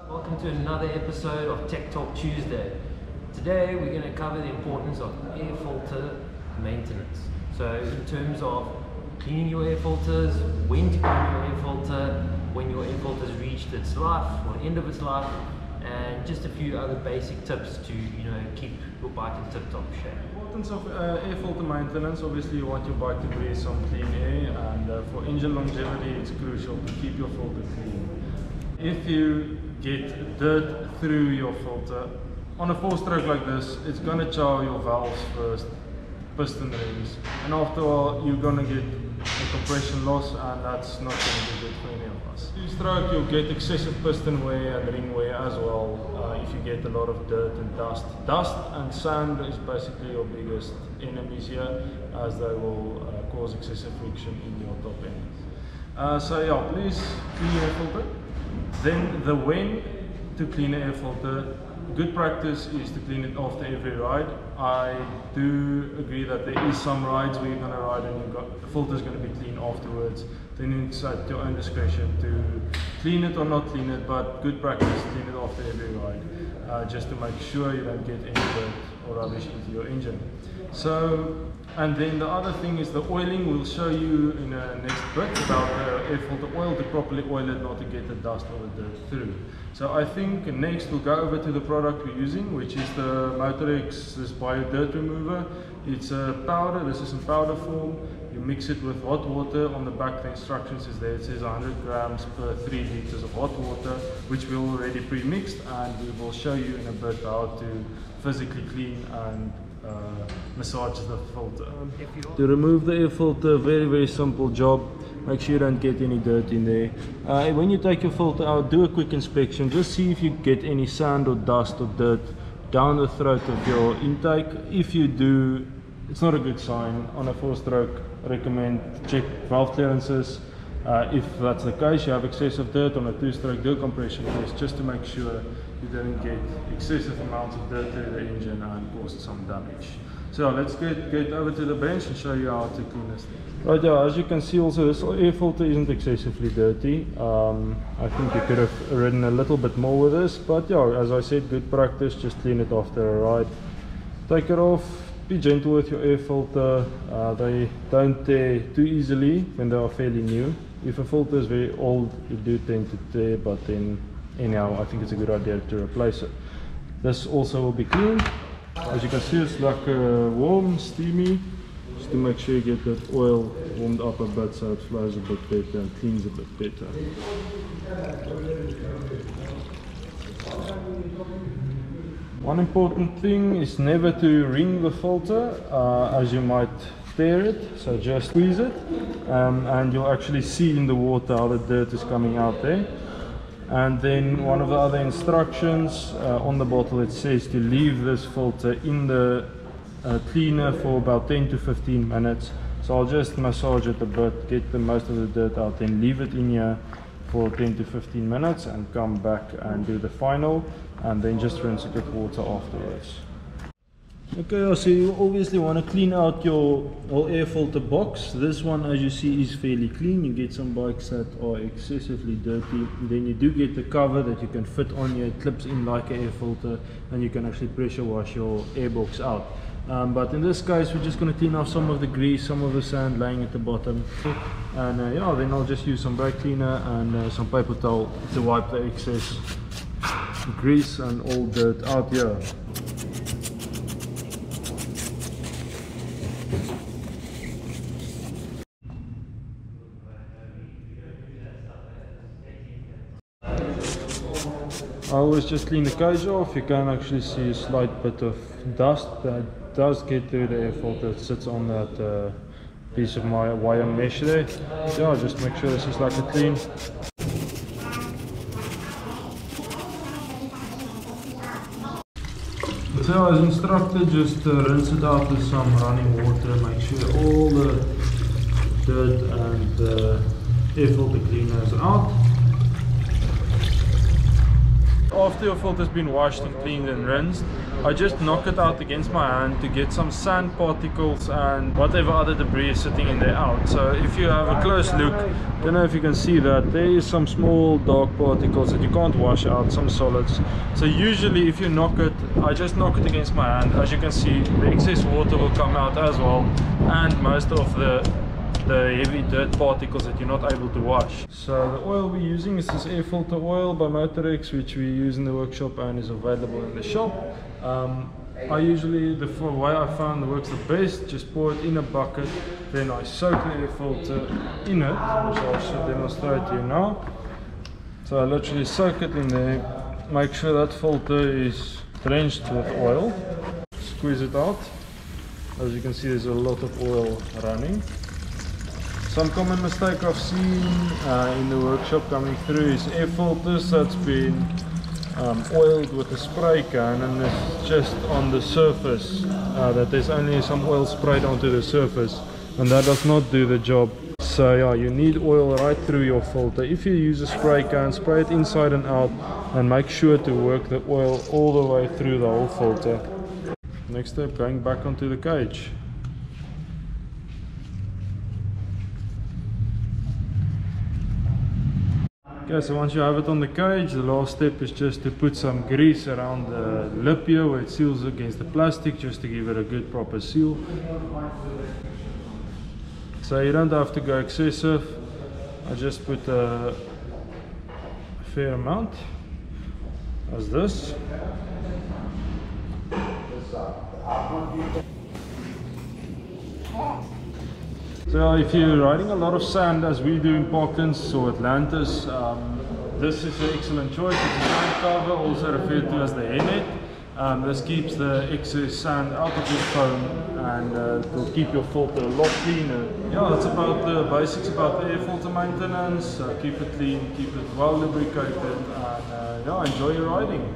Welcome to another episode of Tech Talk Tuesday. Today we're going to cover the importance of air filter maintenance. So in terms of cleaning your air filters, when to clean your air filter, when your air filter has reached its life or the end of its life, and just a few other basic tips to keep your bike in tip-top shape. Importance of air filter maintenance. Obviously you want your bike to breathe some clean air, and for engine longevity it's crucial to keep your filter clean. If you get dirt through your filter on a 4-stroke like this, it's going to chow your valves first, piston rings, and after a while you're going to get a compression loss, and that's not going to be good for any of us. 2-stroke, you'll get excessive piston wear and ring wear as well if you get a lot of dirt and dust. Dust and sand is basically your biggest enemies here, as they will cause excessive friction in your top end. So yeah, please clean your air filter. Then the when to clean an air filter. Good practice is to clean it after every ride. I do agree that there is some rides where you're going to ride and the filter is going to be clean afterwards. Then it's at your own discretion to clean it or not clean it, but good practice, clean it after every ride, just to make sure you don't get any dirt or rubbish into your engine. So, and then the other thing is the oiling. We'll show you in the next bit about the air filter oil, to properly oil it, not to get the dust or the dirt through. So I think next we'll go over to the product we're using, which is the Motorex, this bio dirt remover. It's a powder. This is in powder form. You mix it with hot water. On the back the instructions is there. It says 100 grams per 3 liters of hot water, which we already pre-mixed, and we will show you in a bit how to physically clean and massage the filter. To remove the air filter, very simple job. Make sure you don't get any dirt in there. When you take your filter out, do a quick inspection. Just see if you get any sand or dust or dirt down the throat of your intake. If you do, it's not a good sign. On a 4-stroke, I recommend check valve clearances. If that's the case, you have excessive dirt. On a 2-stroke, do a compression test just to make sure you don't get excessive amounts of dirt through the engine and cause some damage. So let's get over to the bench and show you how to clean this thing. Right, yeah, as you can see also, this air filter isn't excessively dirty. I think you could have ridden a little bit more with this, but yeah, as I said, good practice, just clean it after a ride. Take it off, be gentle with your air filter. They don't tear too easily when they are fairly new. If a filter is very old, you do tend to tear, but then anyhow, I think it's a good idea to replace it. This also will be cleaned. As you can see, it's like warm, steamy, just to make sure you get that oil warmed up a bit so it flows a bit better and cleans a bit better. One important thing is never to wring the filter, as you might tear it, so just squeeze it, and you'll actually see in the water how the dirt is coming out there. And then one of the other instructions on the bottle, it says to leave this filter in the cleaner for about 10 to 15 minutes. So I'll just massage it a bit, get the most of the dirt out, then leave it in here for 10 to 15 minutes and come back and do the final, and then just rinse it with water afterwards. Okay, so you obviously want to clean out your air filter box. This one, as you see, is fairly clean. You get some bikes that are excessively dirty. Then you do get the cover that you can fit on here. It clips in like an air filter, and you can actually pressure wash your air box out. But in this case, we're just going to clean off some of the grease, some of the sand lying at the bottom. And yeah, then I'll just use some brake cleaner and some paper towel to wipe the excess grease and all dirt out here. I always just clean the cage off. You can actually see a slight bit of dust that does get through the air filter. It sits on that piece of my wire mesh there. Yeah, just make sure this is like a clean. So as instructed, just rinse it out with some running water. Make sure all the dirt and air filter cleaner is out. After your filter's been washed and cleaned and rinsed, I just knock it out against my hand to get some sand particles and whatever other debris is sitting in there out. So if you have a close look, I don't know if you can see that there is some small dark particles that you can't wash out, some solids. So usually if you knock it, I just knock it against my hand. As you can see, the excess water will come out as well, and most of the heavy dirt particles that you're not able to wash. So the oil we're using is this air filter oil by Motorex, which we use in the workshop and is available in the shop. I usually, the way I found works the best, just pour it in a bucket, then I soak the air filter in it, which I should demonstrate to you now. So I literally soak it in there, make sure that filter is drenched with oil, squeeze it out. As you can see, there's a lot of oil running. Some common mistake I've seen in the workshop coming through is air filters that's been oiled with a spray can, and it's just on the surface, that there's only some oil sprayed onto the surface, and that does not do the job. So yeah, you need oil right through your filter. If you use a spray can, spray it inside and out, and make sure to work the oil all the way through the whole filter. Next step, going back onto the cage. Okay, so once you have it on the cage, the last step is just to put some grease around the lip here where it seals against the plastic, just to give it a good proper seal. So you don't have to go excessive. I just put a fair amount, as this. So if you're riding a lot of sand, as we do in Parklands or Atlantis, this is an excellent choice. It's a sand cover, also referred to as the hairnet. This keeps the excess sand out of your foam, and it will keep your filter a lot cleaner. Yeah, that's about the basics about the air filter maintenance. Keep it clean, keep it well lubricated, and yeah, enjoy your riding.